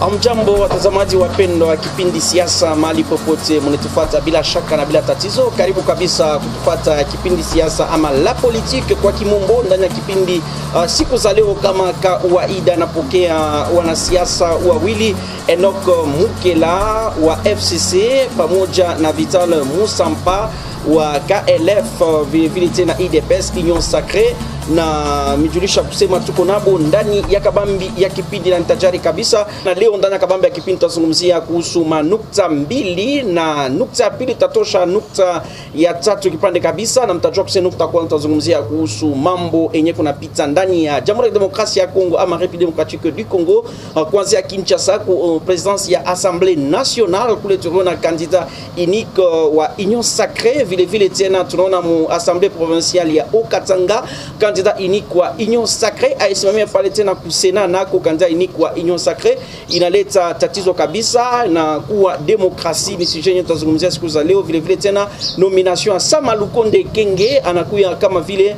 Amjambo watazamaji wapendwa wa kipindi siasa mahali popote mnatufuata bila shaka na bila tatizo. Karibu kabisa kutufuata kipindi siasa ama la politique kwa kimombo ndani ya kipindi siku za leo. Kama kawaida napokea wanasiasa wawili, Enoch Mukela wa FCC pamoja na Vital Musampa wa KLF, vile tena IDPS Union Sacrée, na mijulisha kusema tuko nabo ndani ya kabambi ya kipindi na nitajari kabisa. Na leo ndani ya kabambi ya kipindi tutazungumzia kuhusu manukta mbili, na nukta ya pili tatosha nukta ya tatu kipande kabisa, na mtajua kusema nukta kwanza tutazungumzia kuhusu mambo yenye kunapita ndani ya Jamhuri ya Demokrasia ya Kongo ama République démocratique du Congo, kuanzia Kinshasa ku présidence ya Assemblée nationale. Kule tunaona candidat unique wa Union Sacrée, vile tena tunaona mu Assemblée provinciale ya Okatanga candidat unique wa Union Sacrée aisimamia pale tena kusena nako candidat unique wa Union Sacrée. Inaleta tatizo kabisa na kuwa demokrasi ni sujet yenye tutazungumzia siku za leo. Vile tena nomination ya Sama Lukonde Kenge anakuya kama vile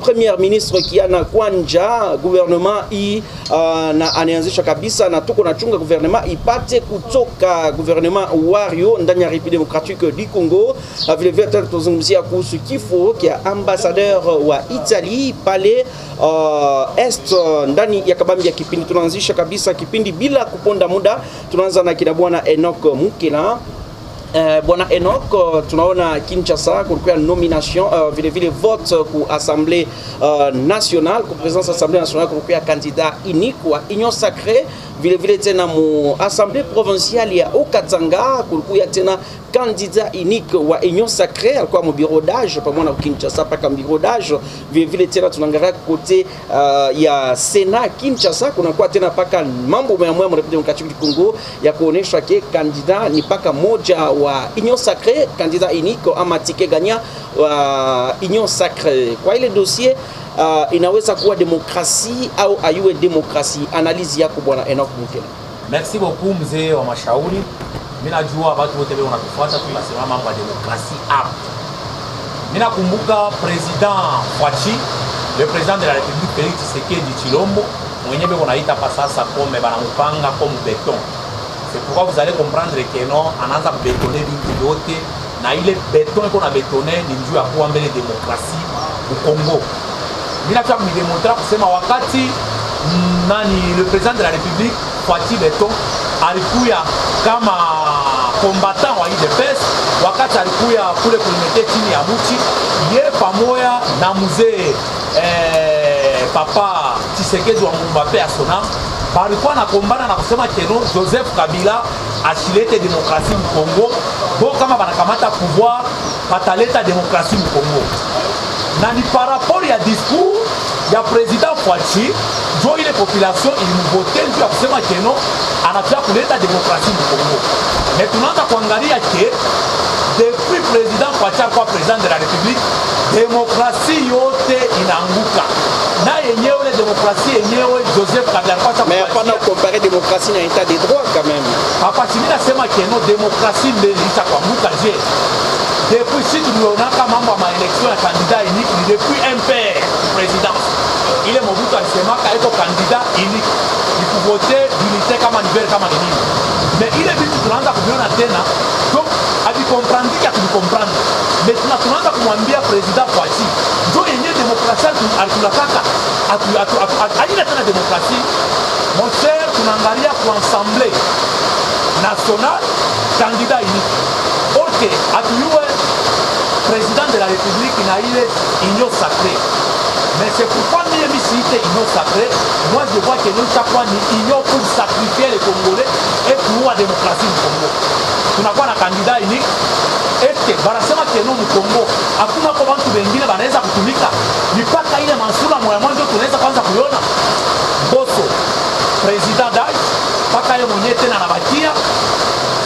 premier ministre kiana kwanja gouvernement na anaanzisha kabisa, na tuko na chunga gouvernement ipate kutoka gouvernement wario ndani ya République démocratique du Congo. Vile tena tutazungumzia kuhusu kifo kia ambassadeur wa Italy pale est ndani ya kabambi ya kipindi. Tunaanzisha kabisa kipindi bila kuponda muda. Tunaanza na kina bwana Enoch Mukela. Bwana Enoch, tunaona Kinshasa kulikuwa nomination vile vote ku Assemblée nationale, ku présence Assemblée nationale kulikuwa candidat unique wa Union Sacrée. Vile tena mu Assemblée provinciale ya Okatanga kulikuwa tena candidat unique wa Union Sacrée, alikuwa mu bureau d'âge pamoja na Kinshasa paka bureau d'âge. Vile tena tunaangalia kote ya Sénat Kinshasa kunakuwa tena paka mambo ya République démocratique du Congo ya kuonesha ke candidat ni paka moja wa Union Sacrée, candidat unique ama ticket gagnant wa Union Sacrée. Kwa ile dossier inaweza kuwa demokrasi au ayue demokrasi. Analyse yako bwana Enoch Mukela. Merci beaucoup mzee wa mashauri. Mimi najua watu wote wao wanatufuata, tunasema mambo ya demokrasi hapa. Mimi nakumbuka president Fachi, le président de la République Félix Tshisekedi Tshilombo, mwenyewe wanaita pa sasa comme banamupanga comme béton. C'est pourquoi vous allez comprendre que non anaanza kubetoner vitu vyote, na ile béton iko na betoner ni njoo ya kuwa mbele demokrasi au Congo. Mimi nataka kumdemonstrer kusema wakati le président de la République Fachi Beton alikuya kama combattant wa IDPS, wakati alikuya kule kulimete chini ya buchi ye pamoja na mzee papa Tshisekedi wa Mbappe Asona balikuwa na kombana na kusema keno Joseph Kabila ashilete demokrasi mu Congo, bo kama banakamata pouvoir pataleta demokrasi mu Congo. Na ni par rapport ya discours ya président Fachi jo ile population ilimuvote ndio ya kusema keno anataka kuleta demokrasi mu Congo. Na tunaanza kuangalia ke depuis président Fachi kwa président de la République demokrasi yote inaanguka. Na yenyewe demokrasi yenyewe Joseph Kabila kwa sababu mais hapana comparer demokrasi na état de droit quand même. Hapa chini nasema keno demokrasi imeisha kuanguka. Je, depuis si tunaonaka mambo ya maelection ya candidat unique ni depuis MPR président ile Mobutu alisemaka iko candidat unique ni kuvote d'unité kama ni vert kama ni nini, mais ile vitu tunaanza kuviona tena, donc comprendre mais tunaanza kumwambia president Fachi ndio yenye demokrasia tunataka aina tena demokrasia. Mon cher, tunaangalia kwa Assemblée nationale candidat unique. Ok, atuyue président de la République na ile Union Sacrée. Mais c'est pourquoi nous cité Union Sacrée. Moi je vois que nous chaque fois ni union pour sacrifier les Congolais et pour la démocratie du Congo. Tunakuwa na candidat unique. Ete banasema keno mu Congo hakuna kwa watu wengine wanaweza kutumika mipaka ile Mansura moya mwanzo tunaweza kwanza kuiona Boso president Dai paka yeye mwenyewe tena anabakia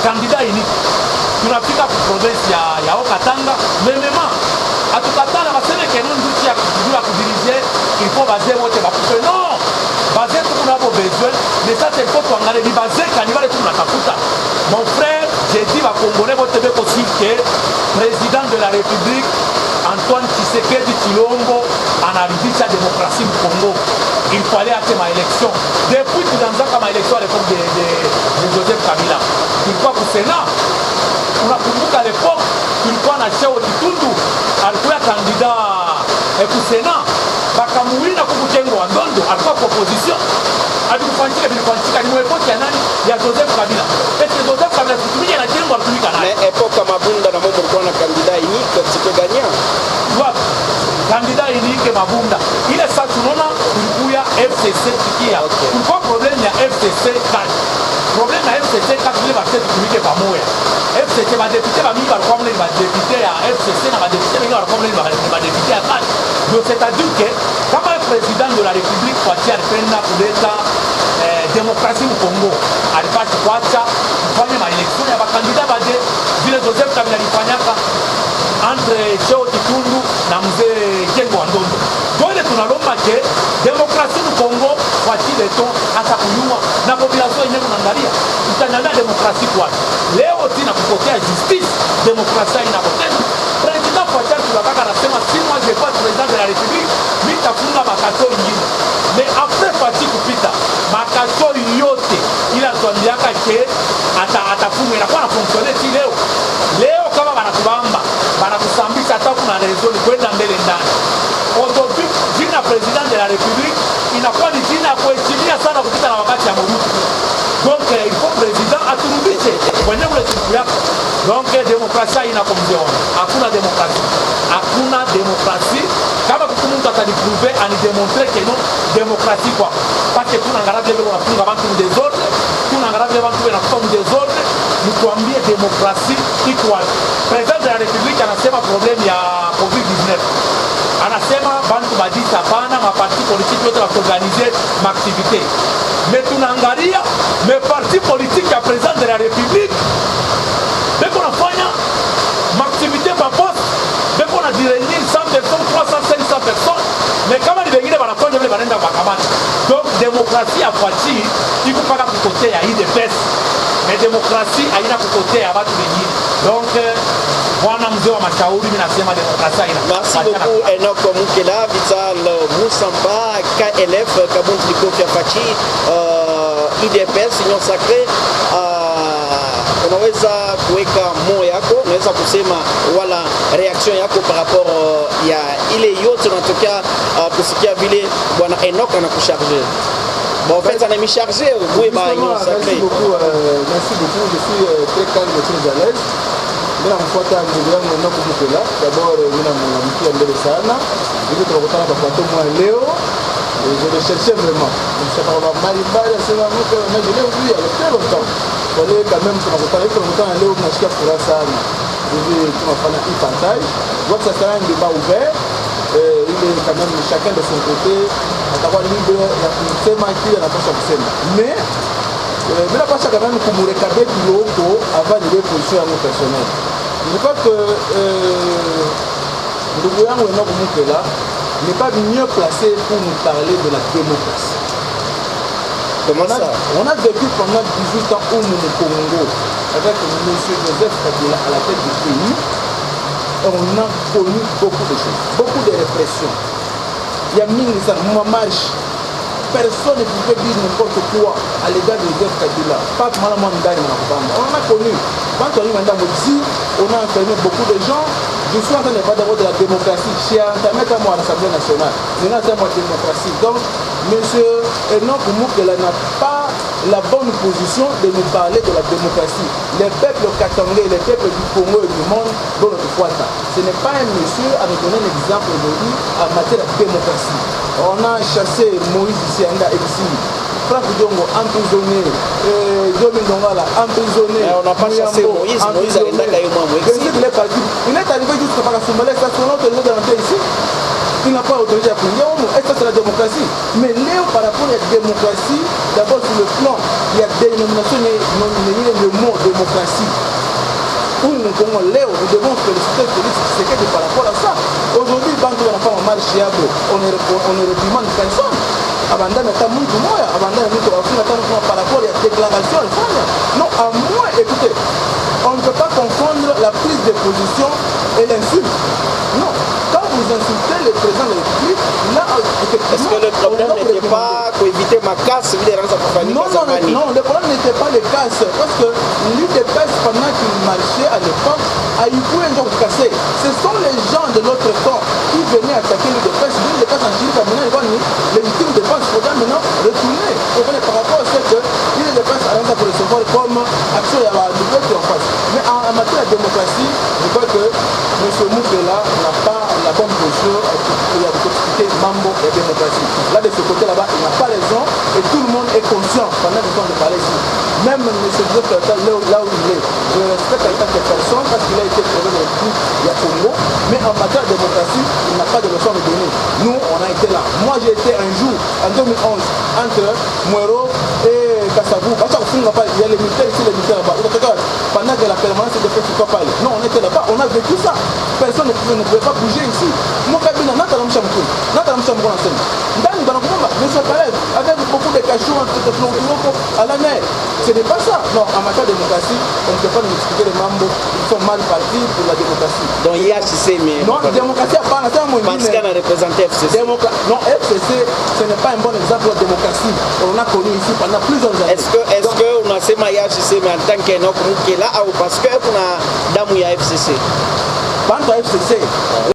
candidat unique. Tunafika ku province ya Okatanga memema atukatana baseme keno nduti ya kujua kudirige il faut baser wote bakupe non baser tout kuna besoin mais ça c'est faut tuangalie ni baser kanibale tunatafuta. Mon frère, je j'ai dit aux Congolais aussi que le président de la République, Antoine Tshisekedi Tshilombo, anarudisha démocratie au Congo. Il fallait attendre ma élection. Depuis que dans ma élection à l'époque de Joseph Kabila, tulikuwa ku Sénat. Unakumbuka à l'époque tulikuwa na Cheo Kitundu alikuwa candidat ku Sénat, bakamuwina kukujengo wa Ndondo, alikuwa kwa opposition. Alikufanyika vilifanyika ni epoke ya nani? Ya Joseph Kabila. Est-ce que Joseph Kabila situmia na jengo alitumika naye? Mais époque kama Mabunda na Mombo alikuwa na candidat unique c'était gagnant. Wapi? Candidat unique Mabunda. Ile sasa tunaona kulikuwa FCC tukia. Kulikuwa problem ya FCC kati. Problem ya FCC kati ile basi tutumike pamoja. FCC ba député ba mingi balikuwa mle ba député ya FCC na ba député mingi balikuwa mle ba député ya kati. Donc c'est-à-dire que kama président de la République Fatia alipenda kuleta démocratie au Congo, alipasi kuacha kufanya maelection ya bakandida baje vile Joseph Kabila alifanyaka entre Cheo Kitundu na mzee Kengo wa Ndondo. Dole tunalomba ke démocratie au Congo Fatia leto hata kuyua na population yenyewe kuangalia tutanyanga démocratie kwa leo tina kupokea justice démocratie inapotea. Président Fatia tulakaka anasema si moi je pas président de la République nitafunga makato ingine. Mais après Fatia kupita makato yote ila tuambiaka ke atafunga inakuwa na fonctionner si leo kama banatubamba banakusambisha hata kuna raison kwenda mbele ndani. Aujourd'hui jina président de la République inakuwa ni jina ya kuheshimia sana kupita na wakati ya Mobutu. Donc il faut président aturudishe kwenye ule siku yako. Donc demokrasia inakomziona. Hakuna demokrasia kama mtu ataniprove anidémontrer que non démocratie quoi. Parce que kuna ngarabe leo wanafunga watu mdezordre, kuna ngarabe watu wanafunga mdezordre, mtuambie demokrasia iko. President de la République anasema problem ya COVID-19. Anasema bantu badisa hapana maparti politique yote waorganize maaktivite. Mais tunaangalia mes partis politiques ya president de la République beko nafanya maaktivite maposte beko na direnir 100 personnes, 300, 500 personnes. Mais kama ni wengine wanafanya vile wanaenda mahakamani. Donc demokrasia afuati iko paka kukotea hii de pesa. Mais demokrasia haina kukotea watu wengine. Donc bwana mzee wa mashauri mimi nasema demokrasia ina. Merci beaucoup Enoch Mukela, Vital Moussampa, KLF, Kabund Likofia Fachi, IDPS, Union Sacrée. Unaweza kuweka moyo yako, unaweza kusema wala reaction yako par rapport ya ile yote unatokea kusikia vile bwana Enoch anakusharger. Bon, en fait, ça m'a chargé, oui, bah, merci beaucoup, je suis très calme et très à l'aise. Mina mfuata ndugu yangu Enoch Mukela. D'abord mina mwanamkia mbele sana. Hivi tunakutana kwa plateau moi leo. Je le cherchais vraiment. Je ne sais pas comment Maribaya c'est vraiment que mais je l'ai vu il y a très longtemps. Fallait quand même tunakutana hivi tunakutana leo tunashikia furaha sana. Hivi tunafanya hii partage. Donc ça sera un débat ouvert. Il est quand même chacun de son côté atakuwa libre ya kusema kile anataka kusema. Mais bila pasha quand même kumurekabe kidogo avant de position yangu personnel. Je crois que ndugu yangu Enoch Mukela n'est pas mieux placé pour nous parler de la démocratie. Comment ça? On a vécu pendant 18 ans au Congo avec M. Joseph Kabila à la tête du pays. Et on a connu beaucoup de choses, beaucoup de répressions. Il y a mille marches. Personne ne pouvait dire n'importe quoi à l'égard de Joseph Kabila. Pas mal on a connu. Quand on a enfermé beaucoup de gens. Je suis en train de parler de la démocratie. Je suis en train de mettre à l'Assemblée nationale. Maintenant, c'est moi la démocratie. Donc, M. Enoch Mukela n'a pas la bonne position de nous parler de la démocratie. Les peuples katangais, les peuples du Congo et du monde dont notre foi. Ce n'est pas un monsieur à nous donner un exemple aujourd'hui en matière de démocratie. On a chassé Moïse Sianga ici. Franck Diongo emprisonné, Domin Dongala emprisonné. Mais on n'a pas chassé Moïse, Moïse a été il est parti. Il est arrivé jusqu'à Pakasumbalé, ça son autre de rentrer ici. Il n'a pas autorisé à prier. Et ça c'est la démocratie. Mais là, par rapport à la démocratie, d'abord sur le plan, il y a des dénominations, le mot démocratie. Où nous devons féliciter Tshisekedi par rapport à ça. Aujourd'hui, quand on n'a pas un marche, on ne réprimande personne. Abandonne ta mouille moya, abandonne mouille par rapport à la déclaration. Non, à moi, écoutez, on la prise de position et l'insulte. Non. Quand vous insultez le président de la République, là, effectivement... Est-ce que le problème n'était pas pour éviter ma casse, non, le problème n'était pas les casses, parce que l'UDPS, pendant qu'il marchait à l'époque, a eu un jour cassé. Ce sont les gens de notre camp qui venaient attaquer l'UDPS. L'UDPS en Chine, maintenant, ils vont légitime défense. Il faudra maintenant retourner par rapport à ce que l'UDPS a lancé pour recevoir comme action à la nouvelle qui est en face. Mais en matière de démocratie, je crois que M. Moukela n'a pas la bonne posture et a expliqué Mambo et démocratie. Là, de ce côté-là-bas, il n'a pas raison et tout le monde est conscient pendant le temps de parler ici. Même M. Joseph là où il est, je le respecte en tant que personne parce qu'il a été président de la République il y a Congo, mais en matière de démocratie, il n'a pas de leçon à donner. Nous, on a été là. Moi, j'ai été un jour, en 2011, entre Mouero et Kassabou. Il y a les militaires ici, les militaires là-bas. Pendant que la permanence de fait, tu ne peux pas aller. Non, on était là-bas, on a vécu ça. Personne ne pouvait pas bouger ici. Mon cabinet, avec beaucoup de cachous à la mer. Ce n'est pas ça. Non, en matière de démocratie, on ne peut pas nous expliquer les membres qui sont mal partis pour la démocratie. Donc il y a HC, mais... Non, la démocratie a pas... Parce qu'elle a représenté FCC. Non, FCC, ce n'est pas un bon exemple de démocratie. On a connu ici pendant plusieurs années. Est-ce que on a ces maillages HC, mais en tant qu'un homme qui est là, ou parce qu'on a Damouya FCC? Quant à FCC,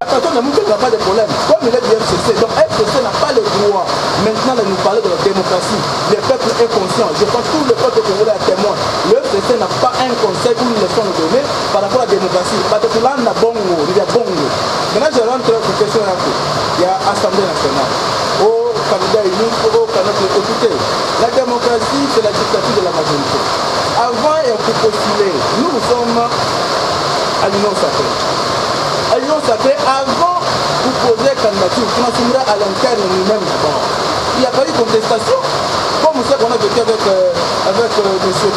la personne de Mouké n'a pas de problème. Comme il est du FCC, donc FCC n'a pas le droit maintenant de nous parler de la démocratie. Le peuple est conscient. Je pense que tout le peuple congolais est témoin. Le FCC n'a pas un conseil ou une leçon à nous donner par rapport à la démocratie. Parce que là, on a bongo, il y a bongo. Maintenant, je rentre dans une question un peu. Il y a Assemblée nationale. Au candidat unique, au candidat écoutez. La démocratie, c'est la dictature de la majorité. Avant et pour postuler, nous sommes à l'Union sacrée. À l'Union sacrée, avant de poser candidature, on assumera à l'interne nous-mêmes d'abord. Il n'y a pas eu de contestation, comme ce qu'on a vécu avec M.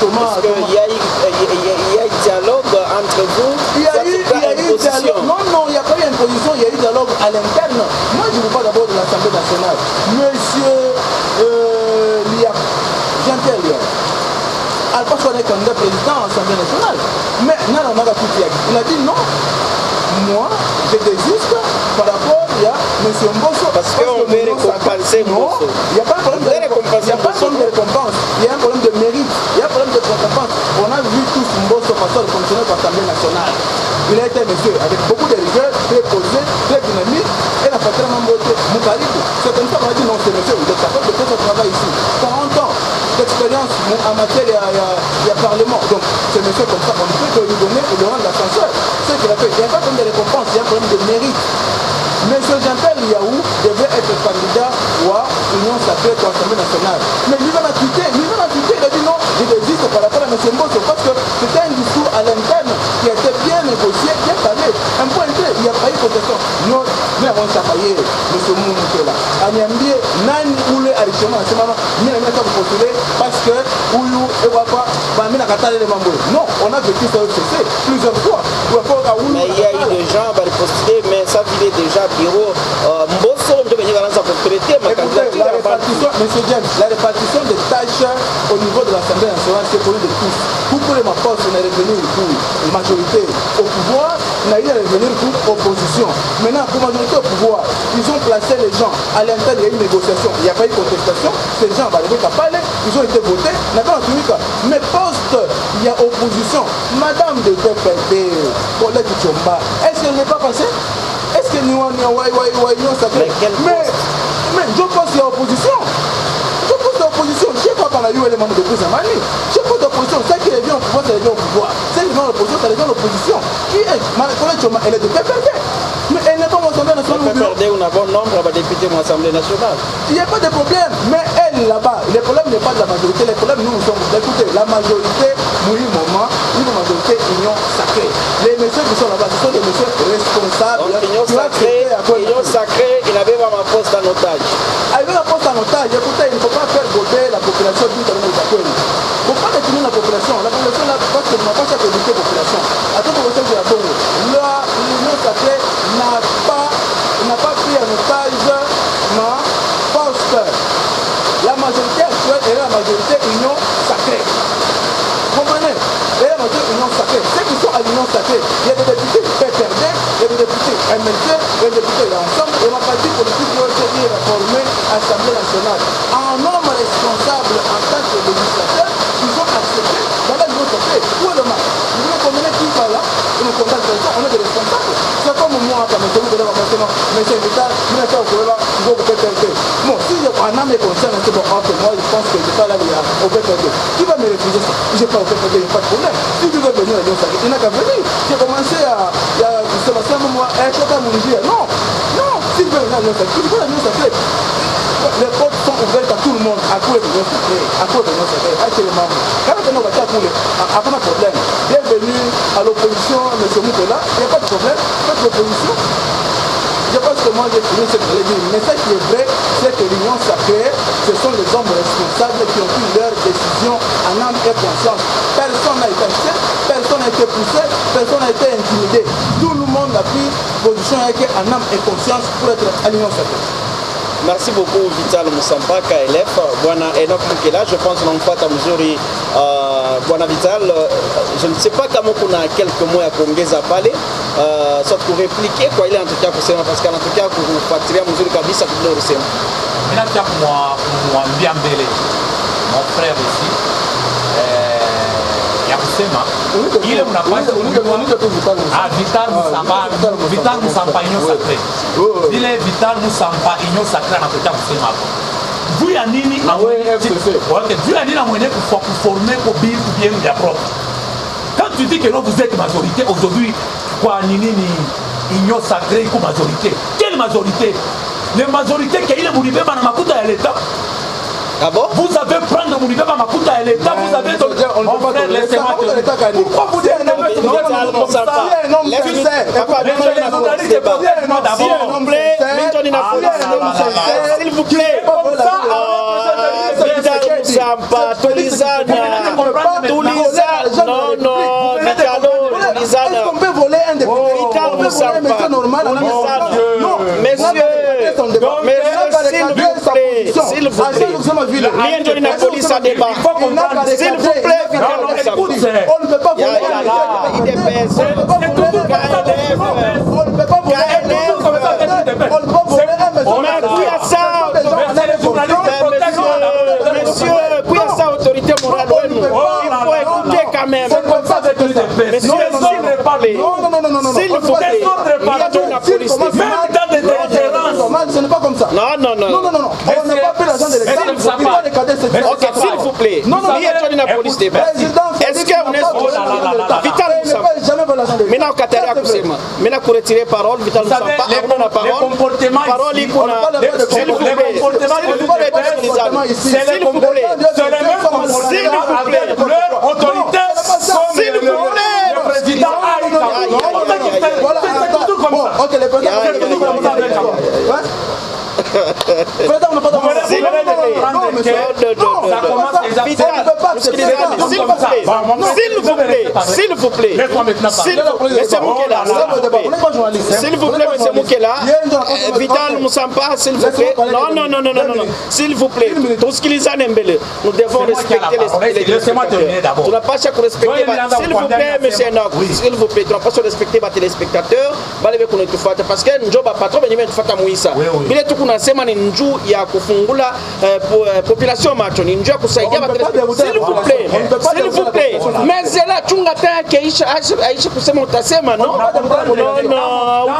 Thomas. Il y a eu dialogue entre vous. Il y a eu dialogue. Non, il n'y a pas eu imposition, il y a eu dialogue à l'interne. Moi, je vous parle d'abord de l'Assemblée nationale. Monsieur Jean-Pierre Liam. Alpha soit un candidat président à l'Assemblée nationale. Mais il a dit non. Moi, je désiste par rapport à M. Mbosso. Parce qu'on veut récompenser Mbosso. Il n'y a pas de problème de récompense. Il y a un problème de mérite. Il y a un problème de récompense. On a vu tous Mbosso passer le fonctionnaire de l'Assemblée nationale. Il a été un monsieur avec beaucoup de rigueur, très posé, très dynamique. Et la patrie m'a montré Moukaribou. C'est comme ça qu'on a dit non, c'est monsieur, vous êtes capable de faire votre travail ici. 40 ans d'expérience en matière de parlement. Donc, c'est monsieur comme ça qu'on peut lui donner et lui rendre l'ascenseur. Ce qu'il a fait, il n'y a pas de problème de récompense, il y a un problème de mérite. Monsieur Jean-Pierre Liaou devait être candidat à l'Union sacrée pour l'Assemblée nationale. Mais lui-même a quitté, il a dit non, je désiste par rapport à M. Mbosso parce que c'était un discours à l'interne qui a été bien négocié, bien parlé. Un point clé, il n'y a pas eu de contestation. Non, mais on s'est payé, M. Moukela. Anyambie, Nani Oule Arichema, c'est maman, il a mis ça pour postuler parce que Oulou et Wapa, Bamina Katale les Mambo. Non, on a vécu ça au CC plusieurs fois. Mais il y a eu des gens qui ont postulé, mais ça filait déjà bureau. Mbosso, on peut venir dans sa propriété, ma candidature. Monsieur James, la répartition des tâches au niveau de l'Assemblée nationale, c'est pour de tous. Pour les poste, on est revenu pour majorité au pouvoir, on a eu à revenir pour opposition. Maintenant, pour majorité au pouvoir, ils ont placé les gens à l'intérieur, il y a eu une négociation, il n'y a pas eu de contestation, ces gens, ils ont été votés, mais poste, il y a opposition. Madame de PPD, Colette Tchomba, est-ce qu'elle n'est pas passée? Est-ce que nous avons sacré? Mais je pense qu'il y a opposition. Je pense qu'il y a opposition. Je ne sais pas quand on a eu les membres de plus à Mali. Je pense d'opposition. Celle qui revient au pouvoir, c'est revient au pouvoir. Celle qui vient à l'opposition, c'est revient à l'opposition. Qui est Colette Tchomba? Elle est de PPD. Mais elle n'est pas en Assemblée nationale. PPD, on a un bon nombre de députés en Assemblée nationale. Il n'y a pas de problème. Mais elle, là-bas, le problème n'est pas de la majorité. Le problème, nous sommes. Écoutez, la majorité, Moui Moment, une majorité Union sacrée. Les messieurs qui sont là-bas, ce sont des messieurs responsables. Donc, Union sacrée, il avait pas ma poste en otage. Avec la poste en otage, écoutez, il ne faut pas faire gober la population d'une famille de il ne faut pas détenir la population. La population, là, parce que nous n'avons pas chaque éduquer la population. À toute population de la Congo, l'Union sacrée n'a pas pris en otage ma poste. La majorité actuelle est la majorité Union sacrée. Comprenez? Et la majorité Union sacrée. Ceux qui sont à à l'Union sacrée. Il y a des députés PPRD, il y a des députés MLC, il y a des députés l'ensemble. Et ma partie politique doit être réformée à l'Assemblée nationale. Un homme responsable en tant que législateur, ils ont accepté dans l'Union sacrée. Où est le mal? Vous voulez qu'on mène qui va là? Et nous contacte comme ça, on est des responsables. C'est comme moi, quand je me dis, monsieur Vital, je vais faire au Kola, je vais au PPRD. Bon, si un âme est conscient, c'est bon, moi je pense que je ne suis pas là au PPRD. Qui va me refuser ça? Je n'ai pas au PPRD, il n'y a pas de problème. Si tu veux venir à l'Union sacrée, il n'a qu'à venir. J'ai commencé à Sébastien Momoa, non, non, si tu veux venir à l'Union sacrée, tu veux à l'Union sacrée. Les portes sont ouvertes à tout le monde, à quoi l'Union sacrée, à quoi l'Union sacrée, à tous les membres. Quand on va faire pour les, à pas de problème. Bienvenue à l'opposition, M. Moukola, il n'y a pas de problème, faites l'opposition. Je pense que moi j'ai fini ce que je l'ai dit. Mais ce qui est vrai, c'est que l'Union sacrée, ce sont les hommes responsables qui ont pris leur décision en âme et conscience. Personne n'a été acheté, personne n'a été poussé, personne n'a été intimidé. Tout le monde a pris position en âme et conscience pour être à l'Union sacrée. Merci beaucoup Vital Musampa KLF. Bwana Enoch Mukela, je pense qu'on va mzuri. Bwana Vital, je ne sais pas kama kuna quelques mots à kuongeza pale, soit pour répliquer kwa ile anatokea kusema parce que anatokea kufuatilia mzuri kabisa kile ulisema. Mimi nataka kumwambia mbele mon frère ici ya kusema ile mnapaswa Vital Musampa Union Sacrée. Ile Vital Musampa Union Sacrée anatokea kusema hapo. Vu ya nini amwenye kuformer pour bien bien propre. Quand tu dis que non, vous êtes majorité aujourd'hui, quoi nini Union Sacrée comme majorité. Quelle majorité? Les majorités qui est Moulibé dans Makuta à l'État. Ah bon? Vous avez prendre Moulibé dans Makuta à l'État, vous avez donné. Pourquoi vous dites non? S'il vous plaît, est-ce qu'on peut voler un député normal? Non, messieurs, s'il vous plaît, la police a débat. S'il vous plaît, on ne peut pas voler un autorité morale, il faut écouter quand même. S'il vous plaît, même dans des différences. Ce n'est pas comme ça. Non. On n'a pas pris l'argent de l'État. Ok, s'il vous plaît. Est-ce que vous êtes Vital Musampa? Maintenant, Kataria Kusema. Maintenant, pour retirer parole, Vital Musampa, on a parole. Parole, s'il vous plaît. S'il vous plaît. Leur autorité, s'il vous plaît. le président ok, le président s'il vous plaît, s'il vous plaît, monsieur Mukela, Vital Musampa, s'il vous plaît, non, s'il vous plaît, tout ce qu'ils ont embellé, nous devons respecter les téléspectateurs. Tu n'as pas à respecter, s'il vous plaît, monsieur Enoch, s'il vous plaît, tu n'as pas à respecter les téléspectateurs, parce que nous avons pas trop de fata muisa. Bila tu kuna sema ni njuu ya kufungula population macho, ni njuu ya kusaidia s'il vous plaît, mais là chunga take aisha kusema utasema non,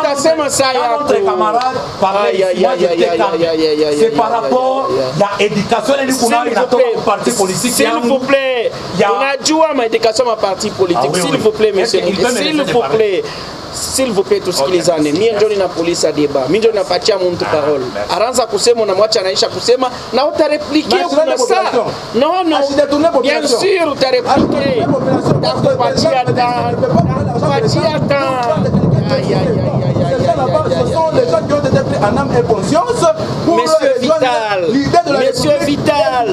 utasema ça ya notre camarade c'est par rapport à l'éducation et le parti politique. S'il vous plaît, unajua maéducation ma parti politique, s'il vous plaît monsieur, s'il vous plaît, tout ce qu'ils ont mimi ndio na polisi ya deba, mimi ndio napatia mtu parole, aranza kusema na mwacha anaisha kusema na utarepliquer kuna saa non bien sûr utarepliquer takupatia ce sont les gens qui ont été pris en âme et conscience pour Monsieur Vital, oui, je vous Monsieur Vital.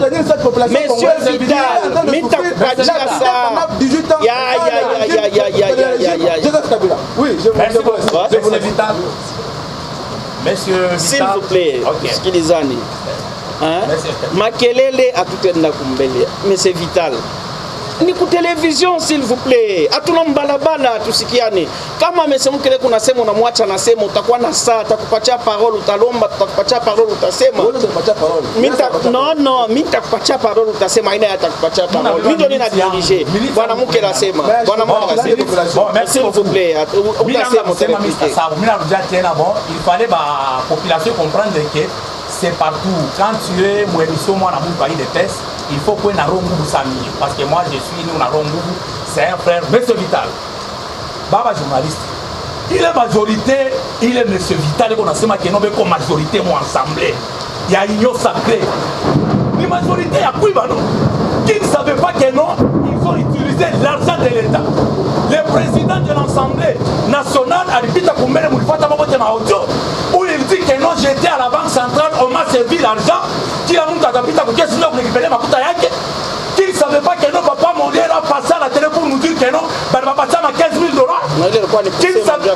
S'il vous plaît, sikilizani. Makelele atutenda kumbele. Monsieur Vital, ni ku television s'il vous plaît. Hatuna mbalabala tusikiane. Kama amesema kile kuna sema unamwacha na sema utakuwa na saa atakupatia parole utalomba tutakupatia parole utasema. Wewe utakupatia parole. Mimi nitakupatia parole utasema aina atakupatia parole. Mimi ndio ninadirige. Bwana mke anasema. Bwana mke anasema. S'il vous plaît. Utasema mimi narudia tena bon, il fallait la population comprendre que c'est partout. Quand tu es Mouémission, moi, dans mon pays de peste, il faut que Narongoubou s'amie. Parce que moi, je suis nous, Narongoubou, c'est un frère, Monsieur Vital. Baba journaliste. Il est majorité, il est Monsieur Vital, et on a ce matin comme majorité, moi, assemblée. Il y a union sacrée. Les majorités, il y a quoi, non? Qui ne savaient pas que non, ils ont utilisé l'argent de l'État. Le président de l'Assemblée nationale a dit où il dit que non, j'étais à la Banque centrale, on m'a servi l'argent, qui a qu'il ne savait pas que non, papa Mondier a passé à la télé pour nous dire que non, bah, il va passer à 15 000 $.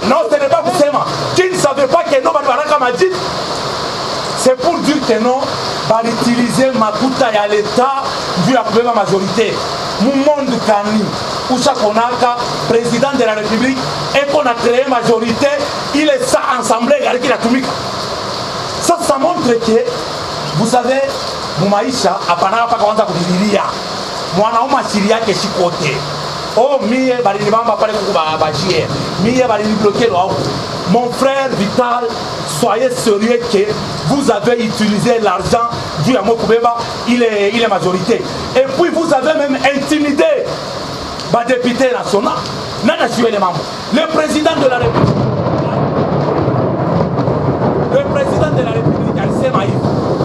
Non, ce n'est pas forcément. Qui ne savait pas que non, bah, dit, c'est pour dire que non, va utiliser ma couta à l'État vu la majorité. Mon monde Kani, Oucha Konaka, président de la République, et qu'on a créé majorité, il est ça ensemble, il a tout mis. Ça montre que, vous savez, Moumaïcha, à Panama, pas comment ça vous dit, moi, on m'a Syria qui est chicoté. Oh, miye balinibamba pale kubabajier, miye balinibloquer l'eau. Mon frère Vital, soyez sérieux que vous avez utilisé l'argent du Amokoubeba, il est majorité. Et puis vous avez même intimidé le député national. Nana suivi les membres. Le président de la République. Le président de la République, Alcé Maïf.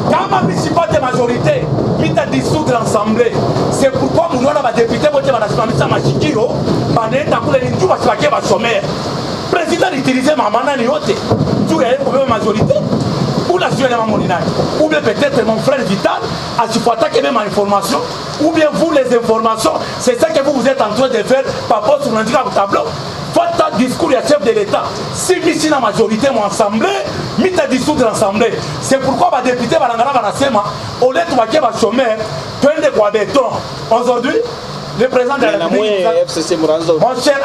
Quand ma municipale de majorité, il a dissoudre l'Assemblée. C'est pourquoi nous avons des députés qui ont été à Machikiro, le président utilisait ma manane yote. Tu as une majorité. Ou la suite de ma moninage. Ou bien peut-être mon frère Vital a supporté que même information. Ou bien vous les informations. C'est ça que vous êtes en train de faire par rapport sur le tableau. Votre discours est chef de l'État. Si ici la majorité m'ont assemblé, mita dissoudre l'Assemblée. C'est pourquoi les députés au lieu de chômeur, plein de quoi béton. Aujourd'hui, le président de la République, mon cher,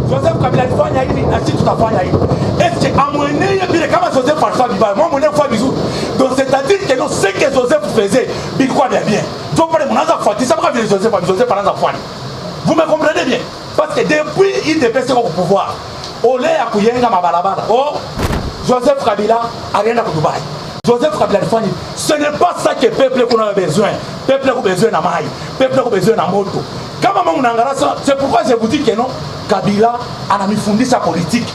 Joseph Kabila alifanya hivi na sisi tutafanya hivi. Est-ce que amweneye vile kama Joseph alifanya vibaya, moi mwenyewe kwa bizuri. Donc c'est-à-dire que non, ce que Joseph faisait, bilikuwa bien. Donc pale mnaanza kufuatisha mpaka vile Joseph anaanza kufanya. Vous me comprenez bien? Parce que depuis il dépêche au pouvoir, ole ya kuyenga mabarabara. Oh, Joseph Kabila alienda ku Dubai. Joseph Kabila alifanya. Ce n'est pas ça que peuple a besoin. Peuple a besoin na mai, peuple a besoin na moto. Kama mama mnaangalia, c'est pourquoi je vous dis que non, Kabila anamifundisha politique.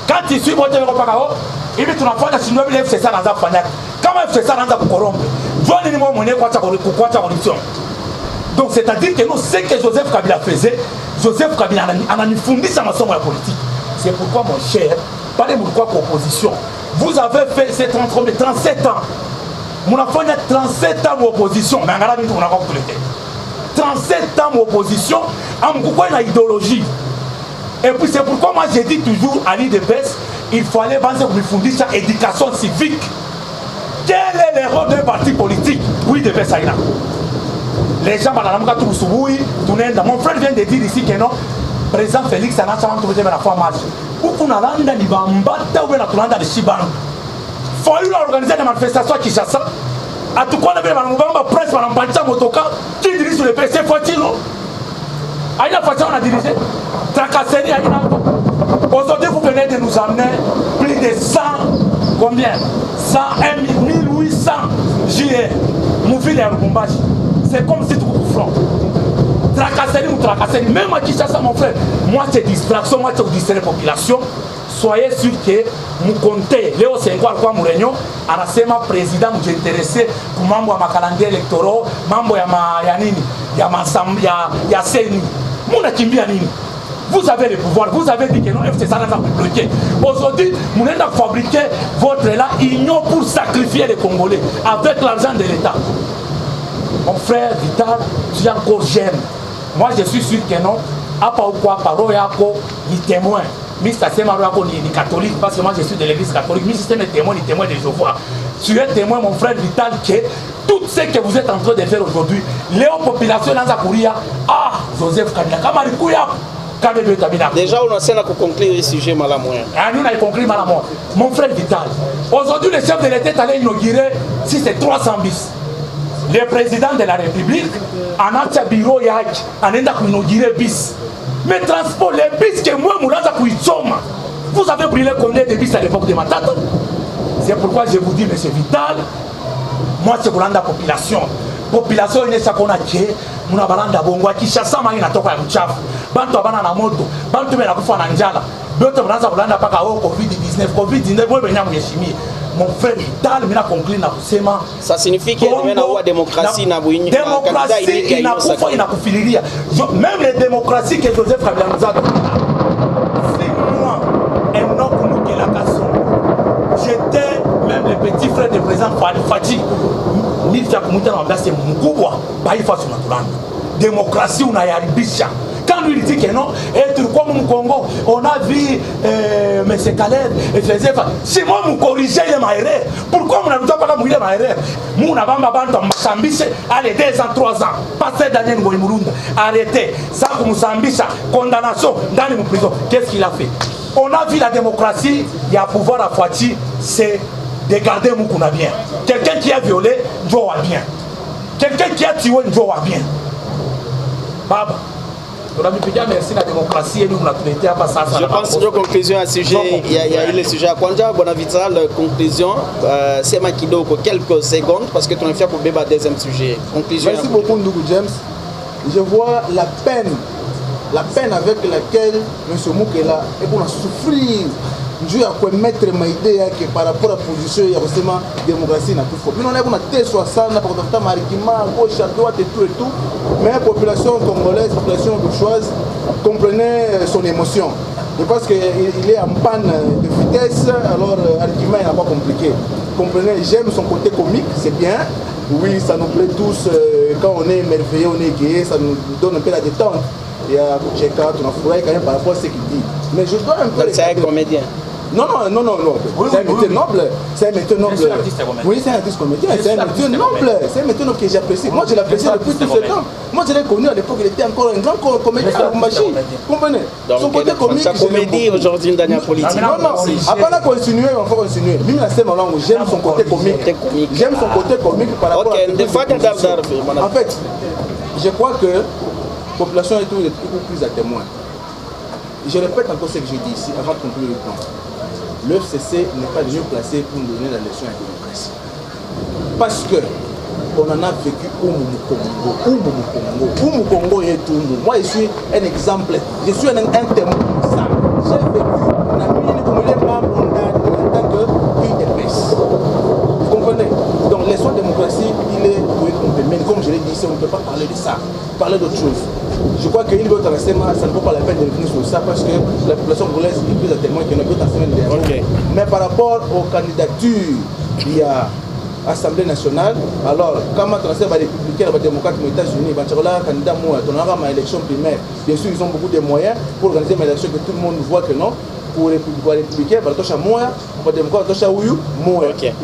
Quand il suit wote wako paka ho, hivi tunafanya sindo vile FCC anaanza kufanya. Kama FCC anaanza kukorombe, John ni mmoja mwenyewe kuacha corruption. Donc c'est-à-dire que non, ce que Joseph Kabila faisait, Joseph Kabila anamifundisha masomo ya politique. C'est pourquoi mon cher, parlez pourquoi opposition. Vous avez fait ces 37 ans. Mon enfant a 37 ans d'opposition, mais en arabe on a pas complété. 37 ans d'opposition, en une idéologie. Et puis c'est pourquoi moi j'ai dit toujours à l'IDPS, il fallait penser pour me fonder sa éducation civique. Quel est le rôle d'un parti politique? Oui, de Pessaïna. Les gens, mon frère vient de dire ici que non, président Félix a trouvé la fois marche. Pourquoi on a l'anda ni bambata ou bien la de Shibano? Il faut organiser des manifestations à Kinshasa. À tout cas, on avait la presse, on a un motoka qui dirige sur le PC, faut-il non? Aïna Fatia, on a dirigé. Tracasserie, Aïna. Aujourd'hui, vous venez de nous amener plus de 100, combien? 101 1800 JR. Mouville et Rubumbashi. C'est comme si tout vous front. Tracasserie ou tracasserie. Même à Kinshasa, mon frère, moi, c'est distraction, moi, c'est distraire la population. Soyez sûr que vous comptez, Léo Senghor kwa Mourenyo, anasema président nous intéressé pour mambo ya calendrier électoral, mambo ya nini, ya seni. Muna kimbia nini? Vous avez le pouvoir, vous avez dit que non, FCC n'a pas bloqué. Aujourd'hui, vous n'avez pas fabriqué votre là, union pour sacrifier les Congolais avec l'argent de l'État. Mon frère Vital, tu es encore jeune. Moi, je suis sûr que non, à part ou quoi, par Royako, il témoin. Mr. Semarako ni catholique, parce que moi je suis de l'église catholique, mais système est témoin de Jéhovah. Tu es témoin, mon frère Vital, que tout ce que vous êtes en train de faire aujourd'hui, les populations dans Zakouria, Joseph Kabila, Kamarikouya, déjà, on a essayé de conclure le sujet malamoyen. Nous avons conclu malamoyen. Mon frère Vital, aujourd'hui, le chef de l'État est allé inaugurer, si c'est 300 bis. Le président de la République, en a bureau, en a inauguré bis. Mais transport, les bis que moi, vous avez brûlé combien de bis à l'époque de Matata? C'est pourquoi je vous dis, M. Vital, moi, c'est pour la population. Population ine sakona ke muna balanda bongo akishasa mangi natoka ya mchafu bantu abana na moto bantu bena kufa na njala bote mnaanza kulanda paka covid-19 wewe benya mheshimiwa mon frère Vital mina conclure na kusema ça signifie que na huwa démocratie na buinyi démocratie inakufa inakufililia même les démocraties que Joseph Kabila nous a donné c'est moi un nom kumuke la kaso j'étais même le petit frère du président Fati Nilta kumuita na mbasi mkubwa baifa tunatulanda démocratie unayaribisha quand lui dit que non et tulikuwa mu Congo on a vu M. Caleb et faisait si moi me corriger les maire pourquoi on a pas comme il est maire muna bamba bantu msambishe allez 2 ans 3 ans passer Daniel Ngoyi Murunda arrêtez ça kumsambisha condamnation dans les prison qu'est-ce qu'il a fait on a vu la démocratie il y a pouvoir à Fati c'est de garder Moukouna bien. Quelqu'un qui a violé, Njoa bien. Quelqu'un qui a tué, Njoa bien. Baba, on a mis merci la démocratie et nous on a traité à passer. Je pense que conclusion à ce sujet, il y a eu le sujet à Kwanja, Bonavital, conclusion, c'est Makido pour quelques secondes parce que tu as fait pour le deuxième sujet. Conclusion. Merci beaucoup Ndougou James. Je vois la peine avec laquelle M. Moukela est pour souffrir. Je vais mettre ma idée que par rapport à la position, il y a vraiment démocratie dans tout faux. Mais on a des T60, pour le maritima, gauche, à droite et tout. Mais la population congolaise, la population bourgeoise comprenait son émotion. Je pense qu'il est en panne de vitesse, alors l'argument n'est pas compliqué. Comprenez, j'aime son côté comique, c'est bien. Oui, ça nous plaît tous. Quand on est émerveillé, on est gay, ça nous donne un peu la détente. Il y a Koucheka, on a fourré quand même par rapport à ce qu'il dit. Mais je dois un peu. C'est un comédien. Non. C'est un métier noble. C'est un métier noble. Oui, c'est un artiste comédien. C'est un métier noble. C'est un métier noble que j'apprécie. Moi, je l'apprécie depuis tout ce temps. Moi, je l'ai connu à l'époque, il était encore un grand comédien à Lubumbashi. Comprenez? Son côté comique. Sa comédie aujourd'hui dans la politique. Non. Après, la continuer, on va continuer. Même la scène en langue, j'aime son côté comique. J'aime son côté comique par rapport à. En fait, je crois que la population est beaucoup plus à témoin. Je répète encore ce que je dis ici avant de conclure le plan. Le FCC n'est pas mieux placé pour nous donner la leçon à la démocratie. Parce que on en a vécu Oumu Congo et tout. Moi, je suis un exemple. Je suis un témoin de ça. J'ai vécu la mine comme les membres en tant que UDPS. Vous comprenez? Donc, leçon de démocratie, il est mais comme je l'ai dit ici, on ne peut pas parler de ça. Parler d'autre chose. Je crois qu'il y a une autre renseignement, ça ne vaut pas la peine de revenir sur ça parce que la population congolaise est plus à témoin qu'il y a une autre renseignement. Okay. Mais par rapport aux candidatures, il y a Assemblée nationale. Alors, quand on transfère les républicains, les démocrates aux États-Unis, quand on a un candidat, on aura une élection primaire. Bien sûr, ils ont beaucoup de moyens pour organiser une élection que tout le monde voit que non. Pour les républicains, pour les démocrates,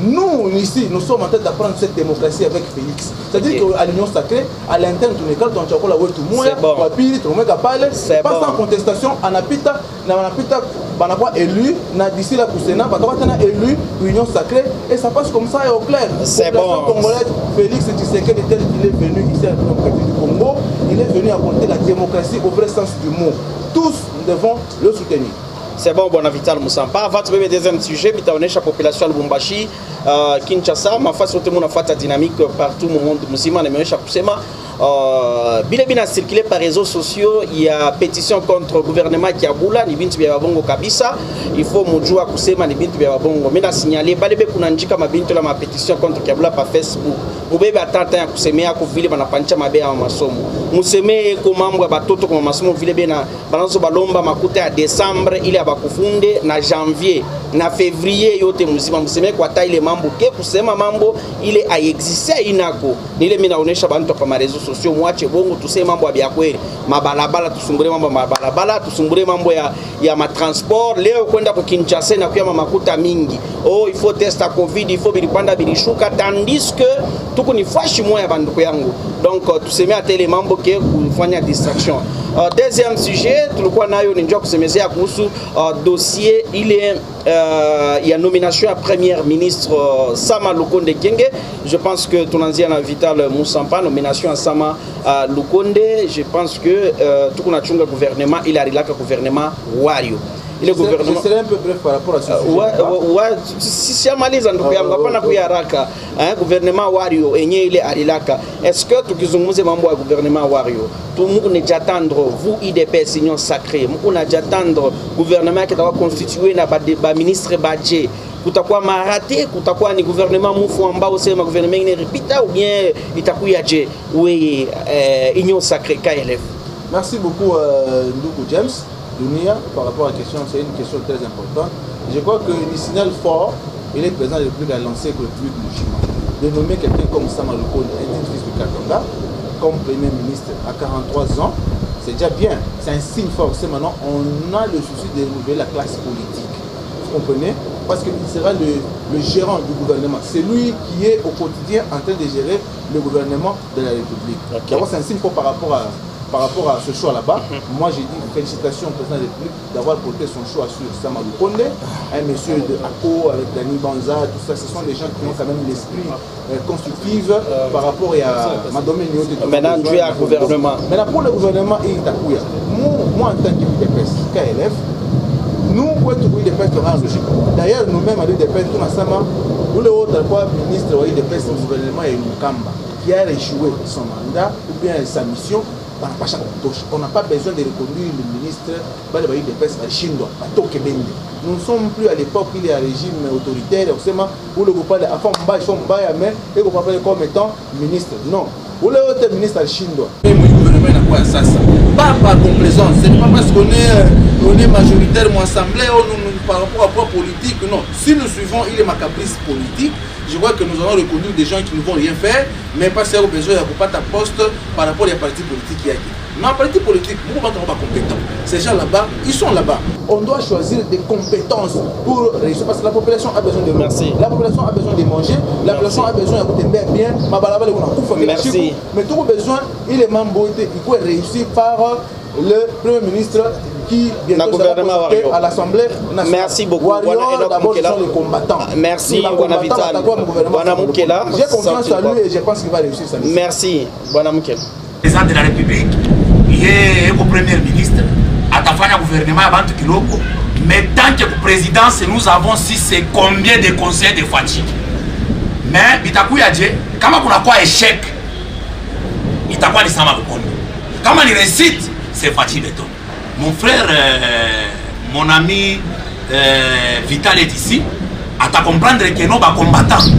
nous, ici, nous sommes en train d'apprendre cette démocratie avec Félix. C'est-à-dire qu'à l'Union sacrée, à l'interne, tu n'es pas dans le tout le monde, pas sans contestation, on a élu, d'ici la Poussena, on a élu l'Union sacrée, et ça passe comme ça et au clair. C'est bon. Congolaise, Félix Tshisekedi, tel qu'il est venu ici à la démocratie du Congo, il est venu apporter la démocratie au vrai sens du mot. Tous, nous devons le soutenir. C'est bon, Bonavital Moussampa. Avant de faire deuxième sujet, il y a la population de Lubumbashi, Kinshasa, ma face au monde a dynamique partout au monde musulman, mais il a circulé par réseaux sociaux, il y a pétition contre le gouvernement qui a boula, ni bintu bya bongo kabisa, il faut mujua kusema ni bintu bya bongo. Mais na signalé balebe kunanjika mabintu la ma pétition contre Kiabula par Facebook. Bobebe atata ya kusemea ko vile banapancha mabe ya masomo. Museme ko mambo ya batoto ko masomo vile bena bananzo balomba makuta ya décembre ile abakufunde na janvier na février yote muzima museme kwa ile mambo ke kusema mambo ile a existe inako. Nile mimi naonesha bantu kwa marezo sociaux mwache bongo tuseme mambo ya kweli mabalabala tusumbure mambo mabalabala tusumbure mambo ya matransport leo kwenda kwa Kinshasa na kuya makuta mingi il faut tester covid il faut bilipanda bilishuka tandis que tuko ni fashi moya banduko yangu donc tuseme atele mambo ke kufanya distraction. Deuxième sujet tulikuwa nayo ni njoo kusemezea kuhusu dossier ile ya nomination ya premier ministre Sama Lukonde Kyenge. Je pense que tunanzia na Vital Musampa nomination ya Sama Lukonde. Je pense que tuko na chunga gouvernement il arilaka gouvernement Wario. Ile gouvernement c'est un peu bref par rapport à ce sujet. Si amaliza ndugu yangu hapana kuharaka gouvernement Wario enye ile arilaka. Est-ce que tukizungumze mambo ya gouvernement Wario tumu ne jatandre vous IDPS union sacrée muko na jatandre gouvernement qui doit constituer na ba ministre budget kutakuwa marate kutakuwa ni gouvernement mufu ambao sema gouvernement ne répita ou bien itakuya je oui union sacrée KLF. Merci beaucoup Ndugu James Dunia par rapport à la question, c'est une question très importante. Je crois que le signal fort, il est présent de la République à lancer que le public du Chima. De nommer quelqu'un comme Sama Lukonde, fils de Katanga, comme Premier ministre à 43 ans, c'est déjà bien. C'est un signe fort. C'est maintenant, on a le souci de renouveler la classe politique. Vous comprenez? Parce qu'il sera le gérant du gouvernement. C'est lui qui est au quotidien en train de gérer le gouvernement de la République. Okay. D'abord, c'est un signe fort par rapport à ce choix là-bas. Moi, j'ai dit félicitations au président de la République d'avoir porté son choix sur Sama Lukonde, un monsieur de ACO avec Dani Banza, tout ça. Ce sont des gens qui ont quand même l'esprit constructif par rapport à ma domaine. Maintenant, tu es à gouvernement. Maintenant, pour le gouvernement, il est à Kouya. Moi, en tant qu'IDPS, KLF, nous, pour être IDPS, d'ailleurs, nous-mêmes, à l'IDPS, tout ensemble, nous, le haut ministre de l'IDPS, le gouvernement est Mukamba, qui a échoué son mandat ou bien sa mission. On n'a pas besoin de reconduire le ministre nous ne sommes plus à l'époque où il y a un régime autoritaire où le gouvernement et comme étant ministre. Non. Où le haut ministre Chindo. Pas par complaisance, ce n'est pas parce qu'on est majoritairement assemblée par rapport à quoi politique, non. Si nous suivons, il est ma caprice politique. Je vois que nous allons reconduire des gens qui ne vont rien faire, mais parce qu'il y a besoin de pas ta poste par rapport aux partis politiques qui y a. Mais en parti politique, nous ne sommes pas compétents. Ces gens là-bas, ils sont là-bas. On doit choisir des compétences pour réussir parce que la population a besoin de manger. La population a besoin de manger, la population a besoin de bien. Merci. Mais tout besoin, il est membre, il faut réussir par le Premier ministre qui bientôt sera présenté à l'Assemblée nationale. Merci beaucoup. D'abord, ce sont les combattants. Merci, Bwana Vital. Bwana Mukela. J'ai confiance en lui et je pense qu'il va réussir sa mission. Merci, Bwana Mukela. Le président de la République, il est au Premier ministre, à ta fin, le gouvernement a bantu kiloko. Mais tant que présidence, nous avons si c'est combien de conseils de fatigue. Mais, Bitakou Yadje, quand on a quoi échec, il t'a quoi les Sama Lukonde. Quand on réussite, c'est fatigue de tout. Mon frère, mon ami Vital est ici, à ta comprendre que nous sommes combattants.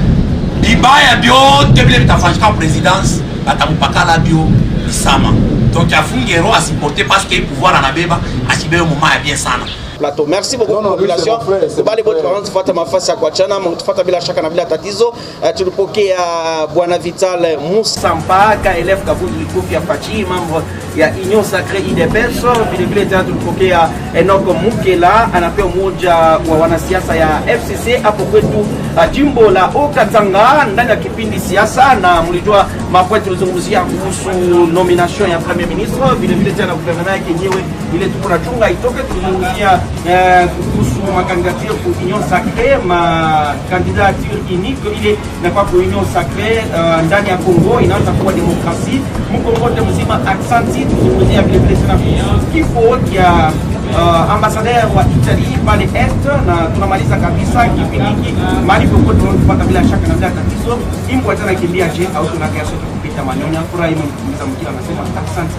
Bibaya bio, tebile bitafashika présidence, batamupaka la bio, isama. Donc il y a Fungero à supporter parce que le pouvoir en abeba, à Sibé au moment est bien sana. Plateau. Merci beaucoup population. Kubali bote kwa tufuata mafasi ya kuachana, mtufuata bila shaka na bila tatizo. Tulipokea Bwana Vital Musampa KLF Kavundi Likofi ya Fachi, mambo ya Union Sacrée IDPS. Vile vile tena tulipokea Enoko Mukela, anapewa mmoja wa wanasiasa ya FCC hapo kwetu jimbo la Okatanga ndani ya kipindi siasa, na mlijua mambo tulizungumzia kuhusu nomination ya premier ministre. Vile vile tena gouvernement yake yenyewe ile tuko na chunga itoke, tulizungumzia kuhusu makandidature pour Union Sacrée, ma candidature unique ile na kwa Union Sacrée ndani ya Kongo inaanza kuwa demokrasia mkongo mzima. Aksanti tuzungumzia vile vile tena kifo ya ambassadeur wa Italy pale Est, na tunamaliza kabisa kipindi hiki mali popote tunapata bila shaka na bila tatizo. Imbo tena kimbia je au tunakaya sote kupita maneno. Furaha mzamkila anasema asante.